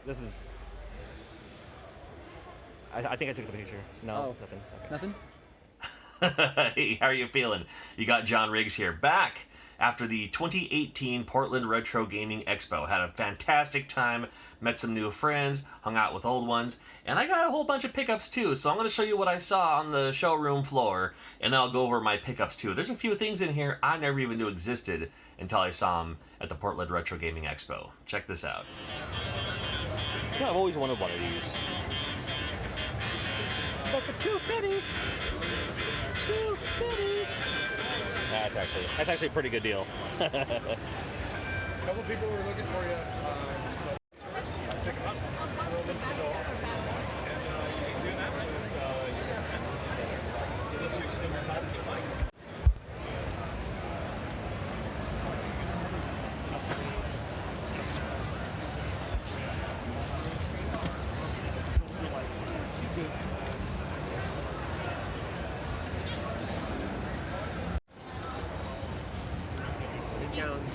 This is... I think I took the picture. No, nothing. Okay. Nothing? Hey, how are you feeling? You got John Riggs here, back after the 2018 Portland Retro Gaming Expo. Had a fantastic time, met some new friends, hung out with old ones, and I got a whole bunch of pickups too, so I'm going to show you what I saw on the showroom floor, and then I'll go over my pickups too. There's a few things in here I never even knew existed until I saw them at the Portland Retro Gaming Expo. Check this out. Yeah, I've always wanted one of these. But for $250. $250. That's actually a pretty good deal. A couple people were looking for you. Pick them up. Roll them to the door. And you can do that with your friends. It lets you extend your time. Keep playing.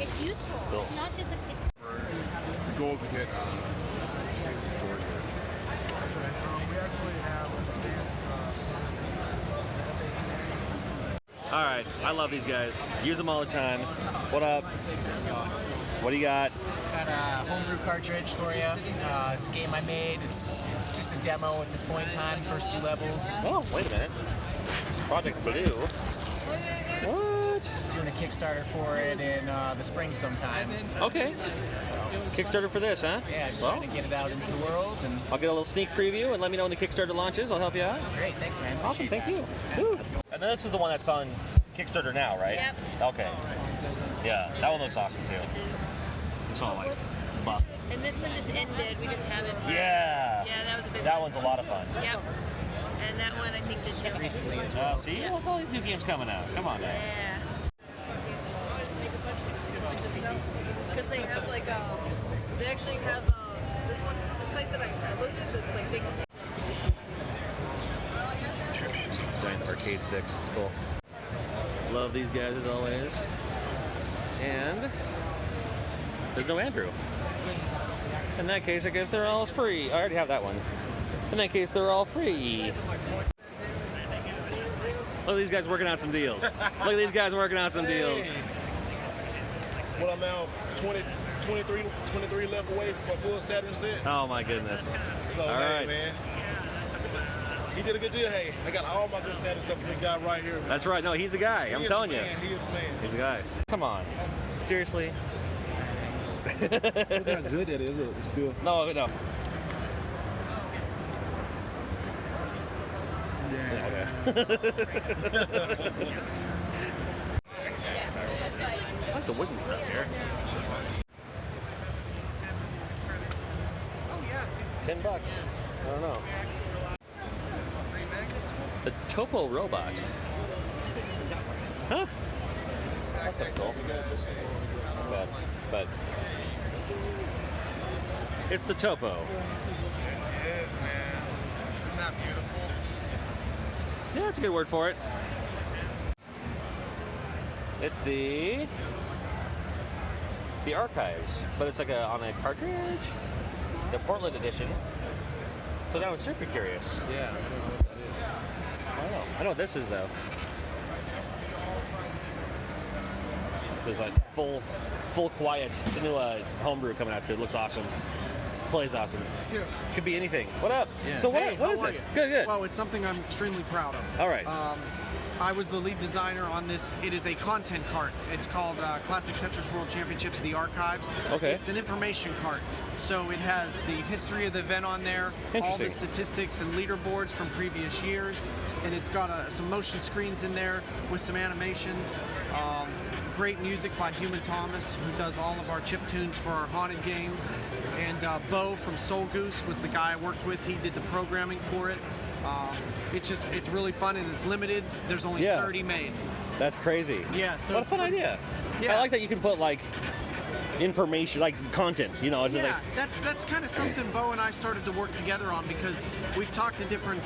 It's useful. Cool. It's not just a piece. The goal is to get the story here. We actually have All right, I love these guys. Use them all the time. What up? What do you got? Got a homebrew cartridge for you. It's a game I made. It's just a demo at this point in time. First 2 levels. Oh, wait a minute. Project Blue. What? Doing a Kickstarter for it in the spring sometime. Okay. Kickstarter for this, huh? Yeah, just Well, trying to get it out into the world. And I'll get a little sneak preview and let me know when the Kickstarter launches. I'll help you out. great, thanks, man. Awesome, Appreciate thank that. you. Woo. And then this is the one that's on Kickstarter now, right? Yep. Okay. Yeah, that one looks awesome too. It's all like buff. And this one just ended. We just have it. Yeah. Yeah, that was a big That one. one's a lot of fun. Yep. And that one I think did too. Recently as well. See, look, all these new games coming out. Come on now. Yeah. Because they have like they actually have this one's the site that I looked at that's like they can. Giant arcade sticks. It's cool. Love these guys as always. And there's no Andrew. In that case, I guess they're all free. I already have that one. In that case, they're all free. Look at these guys working out some deals. Look at these guys working out some deals. Well, I'm now 23 left away from a full Saturn set. Oh my goodness. So, all hey, right. man. He did a good deal. Hey, I got all my good Saturn stuff from this guy right here, man. That's right. No, he's the guy. I'm telling you. He is the man. He's the guy. Come on. Seriously? Look how good that is. Look, it's still. No. Yeah. I like the wooden stuff here. $10. I don't know. The Topo robot. Huh? That's pretty cool. But it's the Topo. It is, man. Isn't that beautiful? Yeah, that's a good word for it. It's the Archives, but it's like on a cartridge. The Portland edition. So now I'm super curious. Yeah, I don't know what that is. I don't know. I know what this is though. There's like full quiet. It's a new homebrew coming out, so it looks awesome. Plays awesome. Could be anything. What up? Yeah. So what Hey, is how are this? you? Good. Well, it's something I'm extremely proud of. All right. I was the lead designer on this. It is a content cart. It's called Classic Tetris World Championships, the Archives. Okay. It's an information cart. So it has the history of the event on there, all the Interesting. statistics and leaderboards from previous years, and it's got some motion screens in there with some animations. Great music by Human Thomas, who does all of our chip tunes for our haunted games. And Bo from Soul Goose was the guy I worked with. He did the programming for it. It's really fun and it's limited. There's only 30 made. That's crazy. Yeah, so what a fun idea. Yeah. I like that you can put like information, like content. You know, it's just Yeah, like that's kind of something Bo and I started to work together on, because we've talked to different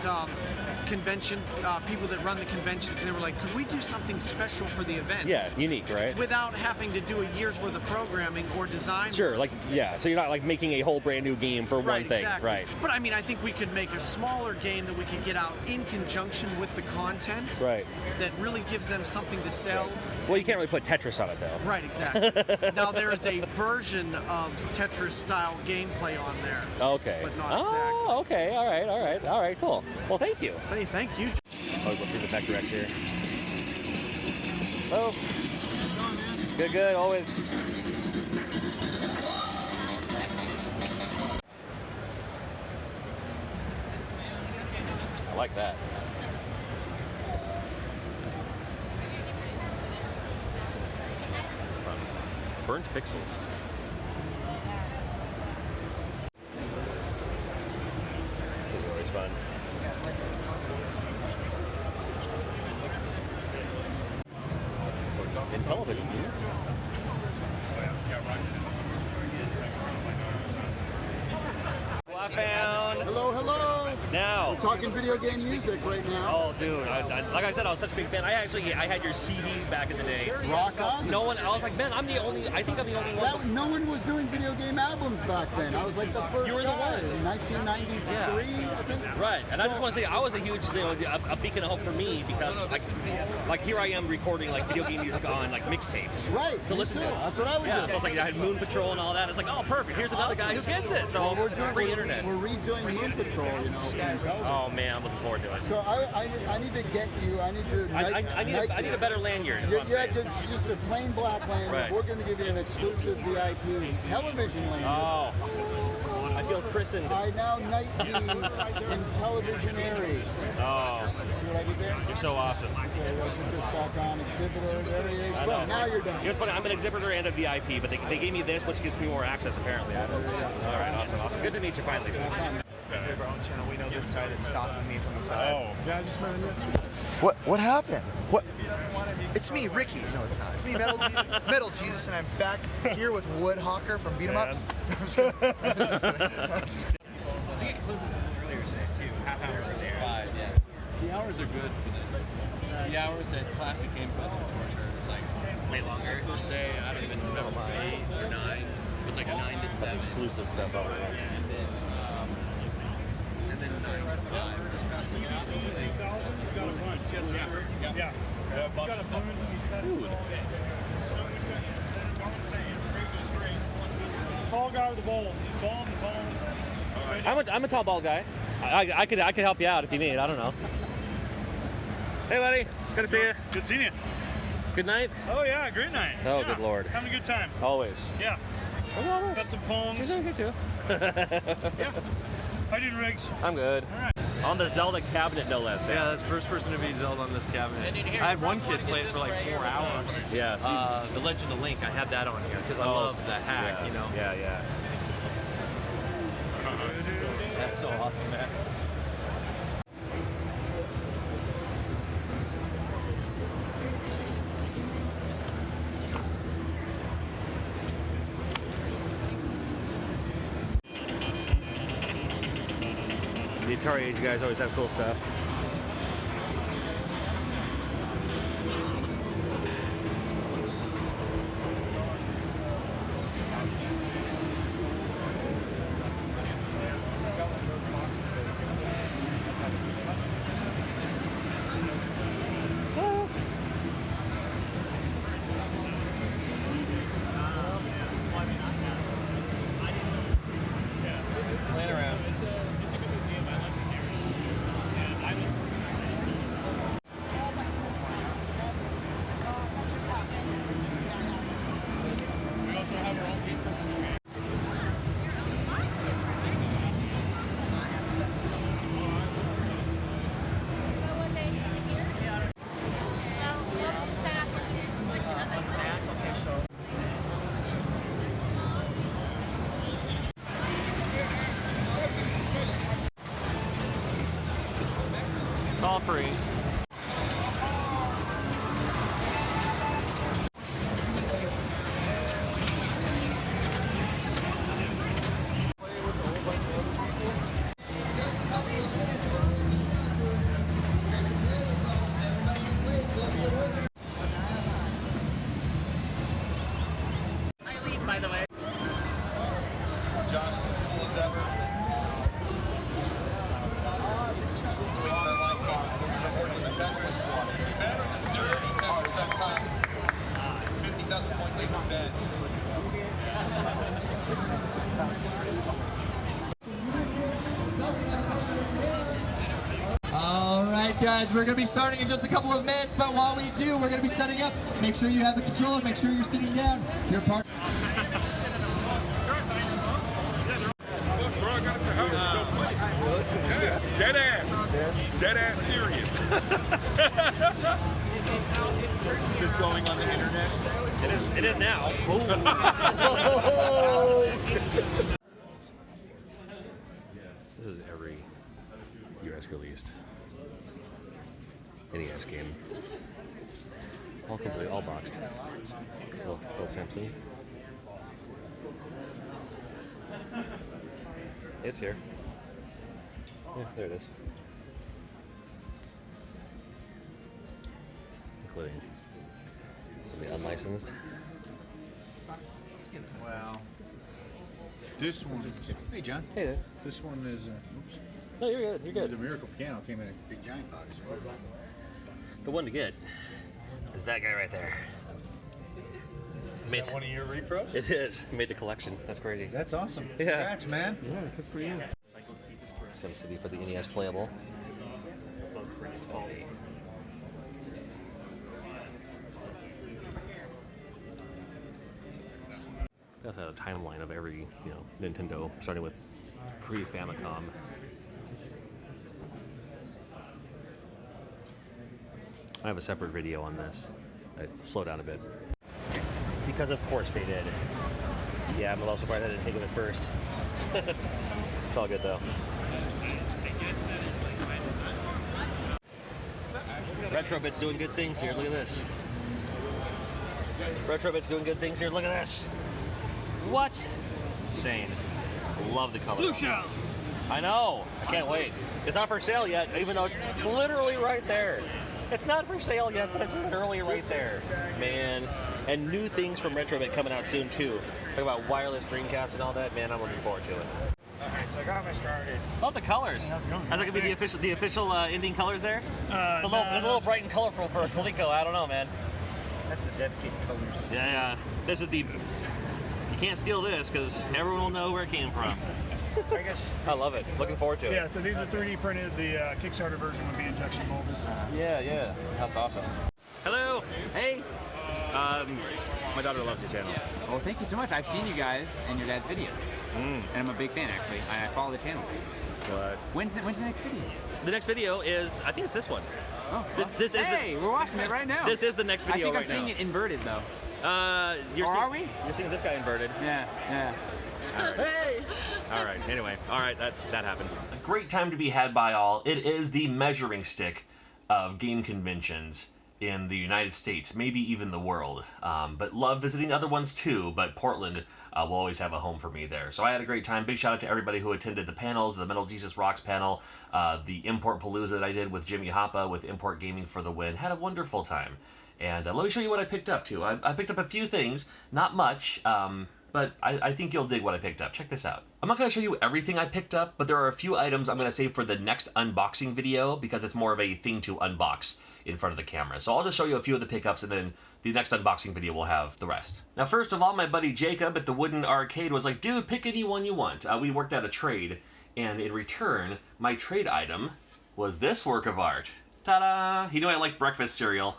convention people that run the conventions, and they were like, could we do something special for the event? yeah, unique, right? Without having to do a year's worth of programming or design. Sure, like yeah. So you're not like making a whole brand new game for one thing, exactly. right? But I mean, I think we could make a smaller game that we could get out in conjunction with the content. Right. That really gives them something to sell. Well, you can't really put Tetris on it though. Right, exactly. Now there is a version of Tetris-style gameplay on there. Okay. But not exactly. Oh, okay. All right. Cool. Well, thank you. Hey, thank you. I'll go through the back directs here. Oh. Good, always. I like that. Burnt pixels. This is always fun. In television. Well, I found. Hello. Now. We're talking video game music right now. Oh, dude! Like I said, I was such a big fan. I had your CDs back in the day. Rock on. No one. I was like, man, I think I'm the only one. No one was doing video game albums back then. I was like the first. You were the guy one. in 1993, I think. Right, and I just want to say I was a huge, a beacon of hope for me, because like here I am recording like video game music on like mixtapes. Right. To me listen too. to. That's what I would Yeah, do. so it's like I had Moon Patrol and all that. It's like, oh, perfect. Here's another guy who gets it. So We're doing free internet. We're redoing Moon Patrol, you know. Oh man, I'm looking forward to it. So I need to get you. I need to. I need a better lanyard. is what I'm Yeah, saying. just a plain black lanyard. Right. We're going to give you an exclusive VIP television lanyard. Oh, I feel christened. I now knight thee in television Aries. Oh, See what I did there? you're so awesome. Okay, we'll put this back on exhibitor. There he is. I Well, know. now you're done. You know what's funny? I'm an exhibitor and a VIP, but they gave me this, which gives me more access apparently. All right, awesome. Good to meet you finally. Our own channel, we know this guy that's stalking me from the side. Oh. Yeah, I just met him yesterday. What happened? What? It's me, Ricky. No, it's not. It's me, Metal Jesus, and I'm back here with Woodhawker from Beat 'em Ups. I'm just kidding. I'm just kidding. I'm just kidding. I think it closes earlier today too. Half hour earlier. 5, yeah. The hours are good for this. The hours at Classic Game Fest are torture. It's like way longer. First day, I don't even remember, it's 8 or 9. It's like a 9 to 7. Exclusive stuff over there. Yeah, and then 9 to 5. Yeah. Bunch of stuff. Dude. Tall guy with the bowl. Tall. I'm a tall bald guy. I could help you out if you need. I don't know. Hey, buddy. Good to see you. Good seeing you. Good night. Oh yeah, great night. Oh, Yeah. good lord. Having a good time. Always. Yeah. Oh, Got some poems. she's okay too. Yeah. How you doing, Riggs? I'm good. All right. On the Zelda cabinet, no less. Yeah, that's the first person to beat Zelda on this cabinet. I had one kid play it for like 4 hours. Yeah. See, The Legend of Link, I had that on here because I love the hack, yeah, you know. Yeah. That's so awesome, man. The Atari age guys always have cool stuff. Playing around. We also have our own people. It's all free. guys. We're going to be starting in just a couple of minutes, but while we do, we're going to be setting up. Make sure you have the controller. Make sure you're sitting down. You're part. Dead ass serious. Just going on the internet. It is now. This is every US released NES game. All complete, all boxed. Bill Simpson. It's here. Yeah, there it is. Including some of the unlicensed. Wow. This one is. Hey, John. Hey there. This one is. Oops. No, you're good. You're good. The Miracle Piano came in a big giant box. The one to get is that guy right there. Is that one of your repros? It is. He made the collection. That's crazy. That's awesome. Yeah. Congrats, man. Yeah, good for you. SimCity for the NES playable. That's a timeline of every, Nintendo, starting with pre-Famicom. I have a separate video on this. Slow down a bit. Because of course they did. Yeah, I'm a little surprised I didn't think of it first. It's all good though. Retrobit's doing good things here. Look at this. Retrobit's doing good things here. Look at this. What? Insane. Love the color. Blue shell. I know. I can't wait. It's not for sale yet, even though it's literally right there. It's not for sale yet, but it's literally right there. Man. And new things from Retrobit coming out soon too. Talk about wireless Dreamcast and all that. Man, I'm looking forward to it. Okay, so I got my started. Love the colors. How's it going? Is that gonna be the official ending colors there? It's a little bright and colorful for a Coleco. I don't know, man. That's the Dev Kit colors. Yeah. This is the. You can't steal this because everyone will know where it came from. I love it. Looking forward to it. Yeah, so these are 3D printed. The Kickstarter version would be injection molded. Yeah. That's awesome. Hello. Hey. My daughter loves your channel. Oh, thank you so much. I've seen you guys and your dad's videos. And I'm a big fan, actually. I follow the channel. But when's the next video? The next video is, I think it's this one. Oh, this is. Hey, we're watching it right now. This is the next video right now. I think I'm seeing it inverted, though. Are we? You're seeing this guy inverted. Yeah. All right. Hey. All right. Anyway, all right. That happened. A great time to be had by all. It is the measuring stick of game conventions in the United States, maybe even the world. But love visiting other ones too, but Portland will always have a home for me there. So I had a great time. Big shout out to everybody who attended the panels, the Metal Jesus Rocks panel, the Import Palooza that I did with Jimmy Hoppa with Import Gaming for the win. Had a wonderful time. And let me show you what I picked up too. I picked up a few things, not much, but I think you'll dig what I picked up. Check this out. I'm not going to show you everything I picked up, but there are a few items I'm going to save for the next unboxing video because it's more of a thing to unbox in front of the camera. So I'll just show you a few of the pickups and then the next unboxing video will have the rest. Now first of all, my buddy Jacob at the Wooden Arcade was like, dude, pick any one you want. We worked out a trade, and in return, my trade item was this work of art. Ta-da! He knew I like breakfast cereal.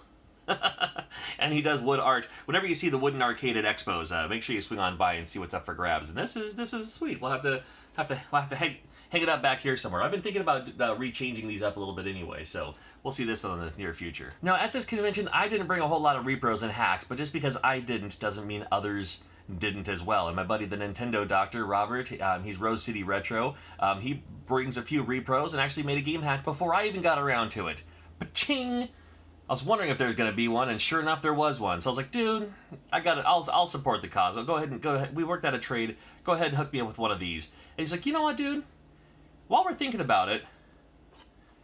And he does wood art. Whenever you see the Wooden Arcade at Expos, make sure you swing on by and see what's up for grabs. And this is sweet. We'll have to hang it up back here somewhere. I've been thinking about rechanging these up a little bit anyway, so we'll see this in the near future. Now, at this convention, I didn't bring a whole lot of repros and hacks, but just because I didn't doesn't mean others didn't as well. And my buddy, the Nintendo Doctor, Robert, he's Rose City Retro. He brings a few repros and actually made a game hack before I even got around to it. Ba-ching! I was wondering if there was going to be one, and sure enough, there was one. So I was like, dude, I got it. I'll support the cause. Go ahead. We worked out a trade. Go ahead and hook me up with one of these. And he's like, you know what, dude? While we're thinking about it,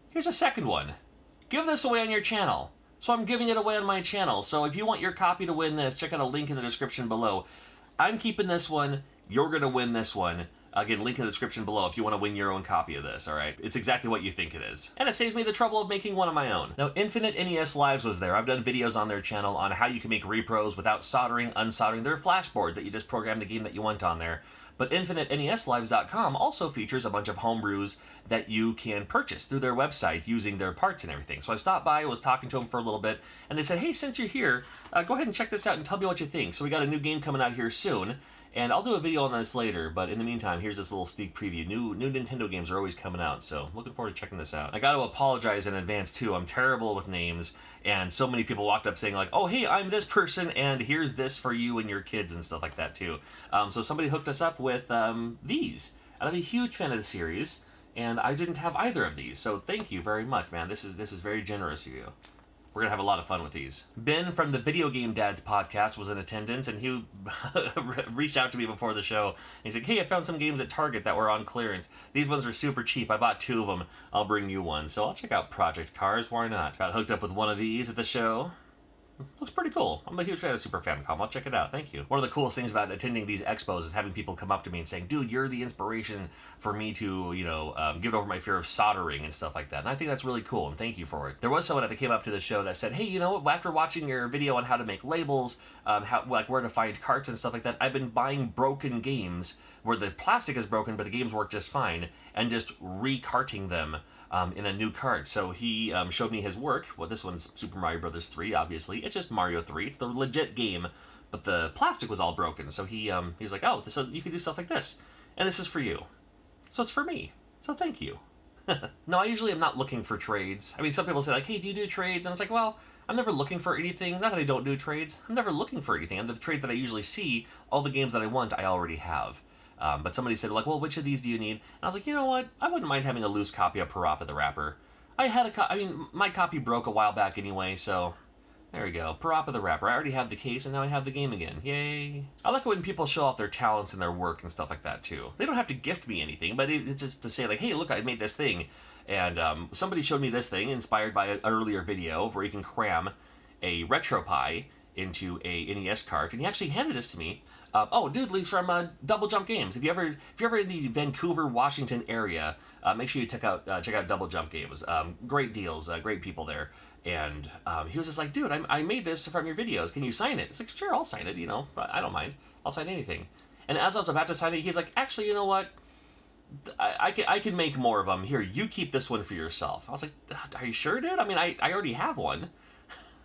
here's a second one. Give this away on your channel. So I'm giving it away on my channel. So if you want your copy to win this, check out a link in the description below. I'm keeping this one. You're going to win this one. Again, link in the description below if you want to win your own copy of this, alright? It's exactly what you think it is. And it saves me the trouble of making one of my own. Now, Infinite NES Lives was there. I've done videos on their channel on how you can make repros without soldering, unsoldering their flash board that you just program the game that you want on there. But InfiniteNESLives.com also features a bunch of homebrews that you can purchase through their website using their parts and everything. So I stopped by, was talking to them for a little bit, and they said, hey, since you're here, go ahead and check this out and tell me what you think. So we got a new game coming out here soon, and I'll do a video on this later, but in the meantime, here's this little sneak preview. New Nintendo games are always coming out, so looking forward to checking this out. I got to apologize in advance, too. I'm terrible with names, and so many people walked up saying, like, oh, hey, I'm this person, and here's this for you and your kids and stuff like that, too. So somebody hooked us up with these, and I'm a huge fan of the series, and I didn't have either of these, so thank you very much, man. This is very generous of you. We're going to have a lot of fun with these. Ben from the Video Game Dads podcast was in attendance, and he reached out to me before the show. He's like, hey, I found some games at Target that were on clearance. These ones are super cheap. I bought 2 of them. I'll bring you one. So I'll check out Project Cars. Why not? Got hooked up with one of these at the show. Looks pretty cool. I'm a huge fan of Super Famicom. I'll check it out. Thank you. One of the coolest things about attending these expos is having people come up to me and saying, dude, you're the inspiration for me to, get over my fear of soldering and stuff like that. And I think that's really cool, and thank you for it. There was someone that came up to the show that said, hey, after watching your video on how to make labels, where to find carts and stuff like that, I've been buying broken games where the plastic is broken, but the games work just fine, and just re-carting them in a new cart. So he showed me his work. Well, this one's Super Mario Brothers 3, obviously. It's just Mario 3. It's the legit game, but the plastic was all broken. So he was like, oh, so you can do stuff like this, and this is for you. So it's for me. So thank you. No, I usually am not looking for trades. I mean, some people say, like, hey, do you do trades? And it's like, well, I'm never looking for anything. Not that I don't do trades. I'm never looking for anything. And the trades that I usually see, all the games that I want, I already have. But somebody said, like, well, which of these do you need? And I was like, you know what? I wouldn't mind having a loose copy of Parappa the Rapper. My copy broke a while back anyway, so there we go. Parappa the Rapper. I already have the case, and now I have the game again. Yay. I like it when people show off their talents and their work and stuff like that, too. They don't have to gift me anything, but it's just to say, like, hey, look, I made this thing. And somebody showed me this thing, inspired by an earlier video, where you can cram a RetroPie into a NES cart, and he actually handed this to me. Dude, Lee's from Double Jump Games. If you're ever in the Vancouver, Washington area, make sure you check out Double Jump Games. Great deals, great people there. And he was just like, dude, I made this from your videos. Can you sign it? It's like, sure, I'll sign it. I don't mind. I'll sign anything. And as I was about to sign it, he's like, actually, you know what? I can make more of them. Here, you keep this one for yourself. I was like, are you sure, dude? I mean, I already have one.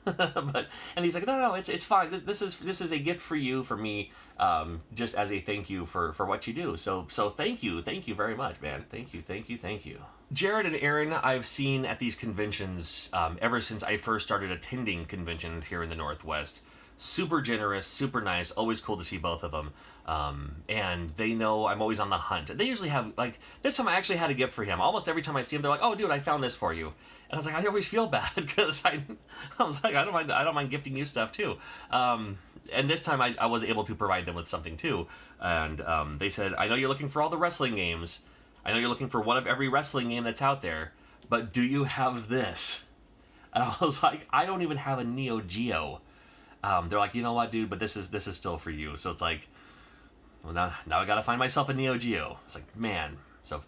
And he's like, no, it's fine. This is a gift for you, for me, just as a thank you for what you do. So thank you very much, man. Thank you. Jared and Aaron, I've seen at these conventions ever since I first started attending conventions here in the Northwest. Super generous, super nice. Always cool to see both of them. And they know I'm always on the hunt. They usually have, like, this time I actually had a gift for him. Almost every time I see him, they're like, oh, dude, I found this for you. And I was like, I always feel bad because I was like, I don't mind gifting you stuff too. And this time I was able to provide them with something too. And they said, I know you're looking for all the wrestling games. I know you're looking for one of every wrestling game that's out there, but do you have this? And I was like, I don't even have a Neo Geo. They're like, you know what, dude, but this is still for you. So it's like, well, now I gotta find myself a Neo Geo. It's like, man. So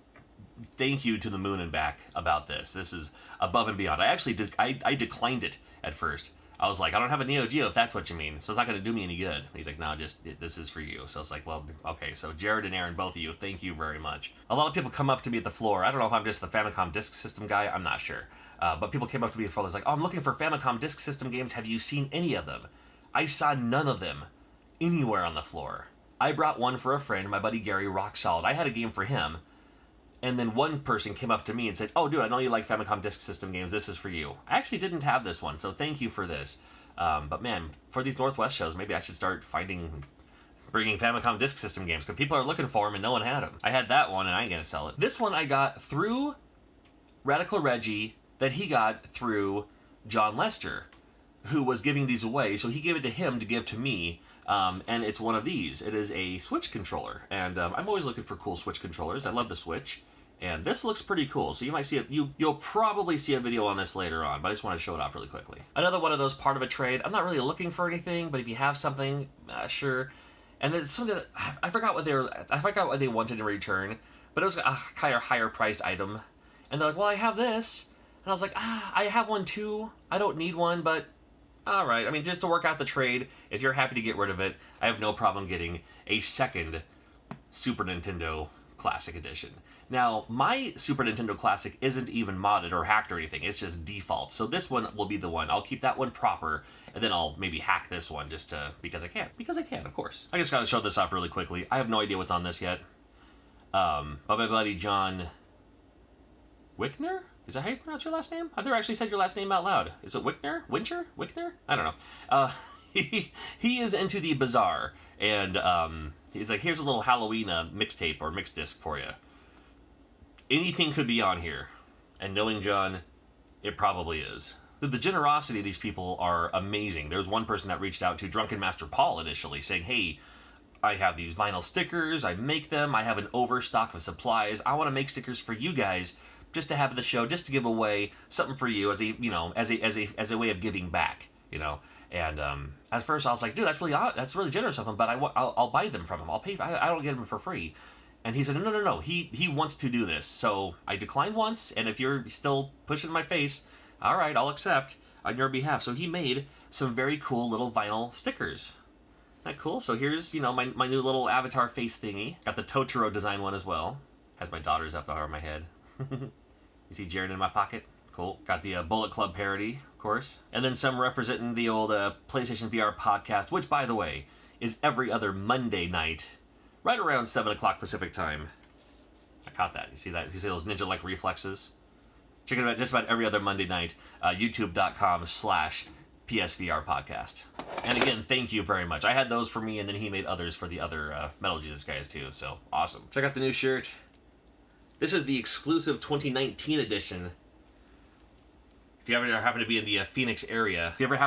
thank you to the moon and back about this. This is above and beyond. I actually I declined it at first. I was like, I don't have a Neo Geo if that's what you mean, so it's not going to do me any good. He's like, no, this is for you. So it's like, well, okay. So Jared and Aaron, both of you, thank you very much. A lot of people come up to me at the floor. I don't know if I'm just the Famicom Disk System guy. I'm not sure. But people came up to me at the floor. They're like, oh, I'm looking for Famicom Disk System games. Have you seen any of them? I saw none of them anywhere on the floor. I brought one for a friend, my buddy Gary Rock Solid. I had a game for him. And then one person came up to me and said, oh, dude, I know you like Famicom Disk System games. This is for you. I actually didn't have this one, so thank you for this. But man, for these Northwest shows, maybe I should start bringing Famicom Disk System games, because people are looking for them and no one had them. I had that one and I ain't going to sell it. This one I got through Radical Reggie, that he got through John Lester, who was giving these away. So he gave it to him to give to me. And it's one of these. It is a Switch controller, and I'm always looking for cool Switch controllers. I love the Switch, and this looks pretty cool. So you might see it. You'll probably see a video on this later on, but I just want to show it off really quickly. Another one of those part of a trade. I'm not really looking for anything, but if you have something, sure. And then something that I forgot what they wanted in return, but it was a kind of higher priced item, and they're like, well, I have this, and I was like, I have one too. I don't need one, but. Alright, I mean, just to work out the trade, if you're happy to get rid of it, I have no problem getting a second Super Nintendo Classic Edition. Now, my Super Nintendo Classic isn't even modded or hacked or anything. It's just default. So this one will be the one. I'll keep that one proper, and then I'll maybe hack this one just to, because I can. Because I can, of course. I just gotta show this off really quickly. I have no idea what's on this yet. But my buddy John Wickner? Is that how you pronounce your last name? I've never actually said your last name out loud. Is it Wickner? Wincher? Wickner? I don't know. He is into the Bazaar, and he's like, here's a little Halloween mixtape or mix disc for you. Anything could be on here, and knowing John, it probably is. The generosity of these people are amazing. There's one person that reached out to Drunken Master Paul initially, saying, hey, I have these vinyl stickers, I make them, I have an overstock of supplies, I want to make stickers for you guys, just to have at the show, just to give away something for you as a, you know, as a way of giving back, you know. And at first I was like, dude, that's really generous of him, but I'll buy them from him. I'll pay. I don't get them for free. And he said, no. He wants to do this. So I declined once, and if you're still pushing my face, all right, I'll accept on your behalf. So he made some very cool little vinyl stickers. Isn't that cool? So here's, you know, my new little avatar face thingy. Got the Totoro design one as well. Has my daughters up over my head. You see Jared in my pocket? Cool. Got the Bullet Club parody, of course. And then some representing the old PlayStation VR podcast, which, by the way, is every other Monday night, right around 7 o'clock Pacific time. I caught that. You see that? You see those ninja-like reflexes? Check it out just about every other Monday night. YouTube.com/PSVR podcast. And again, thank you very much. I had those for me, and then he made others for the other Metal Jesus guys, too. So, awesome. Check out the new shirt. This is the exclusive 2019 edition. If you ever happen to be in the Phoenix area, you want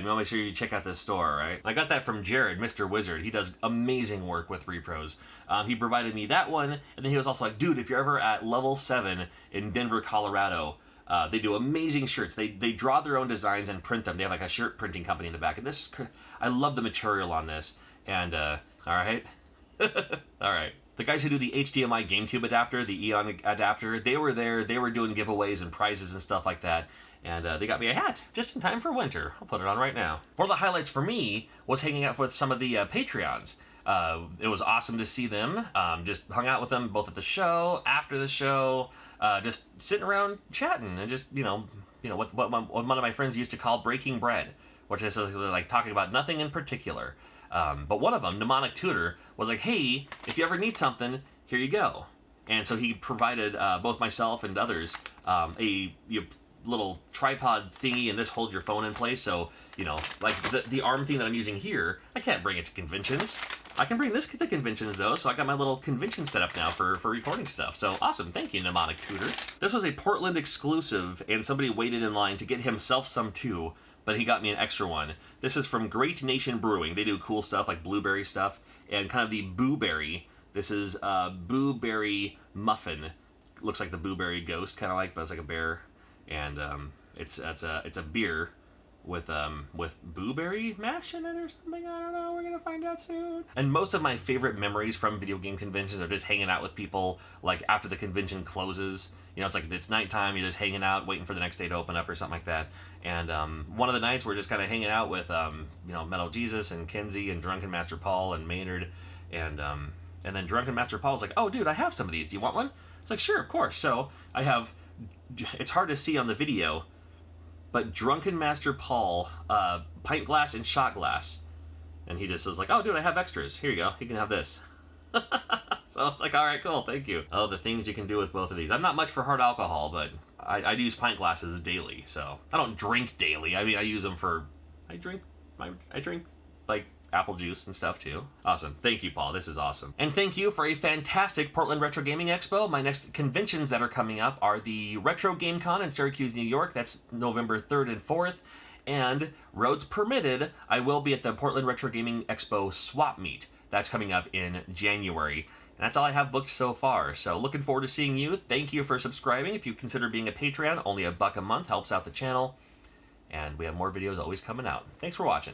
to make sure you check out this store, right? I got that from Jared, Mr. Wizard. He does amazing work with repros. He provided me that one, and then he was also like, dude, if you're ever at Level 7 in Denver, Colorado, they do amazing shirts. They draw their own designs and print them. They have like a shirt printing company in the back. And this, I love the material on this. And, all right. All right. The guys who do the HDMI GameCube adapter, the Eon adapter, they were there. They were doing giveaways and prizes and stuff like that. And they got me a hat just in time for winter. I'll put it on right now. One of the highlights for me was hanging out with some of the Patreons. It was awesome to see them. Just hung out with them both at the show, after the show, just sitting around chatting and just, you know what one of my friends used to call breaking bread, which is like talking about nothing in particular. But one of them, Mnemonic Tutor, was like, hey, if you ever need something, here you go. And so he provided both myself and others a little tripod thingy, and this holds your phone in place. So, you know, like the arm thing that I'm using here, I can't bring it to conventions. I can bring this to conventions, though, so I got my little convention set up now for recording stuff. So, awesome. Thank you, Mnemonic Tutor. This was a Portland exclusive, and somebody waited in line to get himself some, too. But he got me an extra one. This is from Great Nation Brewing. They do cool stuff like blueberry stuff and kind of the booberry. This is booberry muffin. Looks like the booberry ghost, kind of like, but it's like a bear. And it's a beer with blueberry mash in it or something. I don't know. We're gonna find out soon. And most of my favorite memories from video game conventions are just hanging out with people like after the convention closes. You know, it's like it's nighttime. You're just hanging out, waiting for the next day to open up or something like that. And one of the nights we're just kind of hanging out with you know, Metal Jesus and Kenzie and Drunken Master Paul and Maynard, and then Drunken Master Paul's like, oh dude, I have some of these. Do you want one? It's like, sure, of course. So I have. It's hard to see on the video, but Drunken Master Paul, pint glass and shot glass. And he just was like, oh, dude, I have extras. Here you go. You can have this. So it's like, all right, cool, thank you. Oh, the things you can do with both of these. I'm not much for hard alcohol, but I use pint glasses daily, so. I don't drink daily. I mean, I use them for, I drink like apple juice and stuff too. Awesome. Thank you, Paul. This is awesome. And thank you for a fantastic Portland Retro Gaming Expo. My next conventions that are coming up are the Retro Game Con in Syracuse, New York. That's November 3rd and 4th. And roads permitted, I will be at the Portland Retro Gaming Expo Swap Meet. That's coming up in January. And that's all I have booked so far. So looking forward to seeing you. Thank you for subscribing. If you consider being a Patreon, only $1 a month helps out the channel. And we have more videos always coming out. Thanks for watching.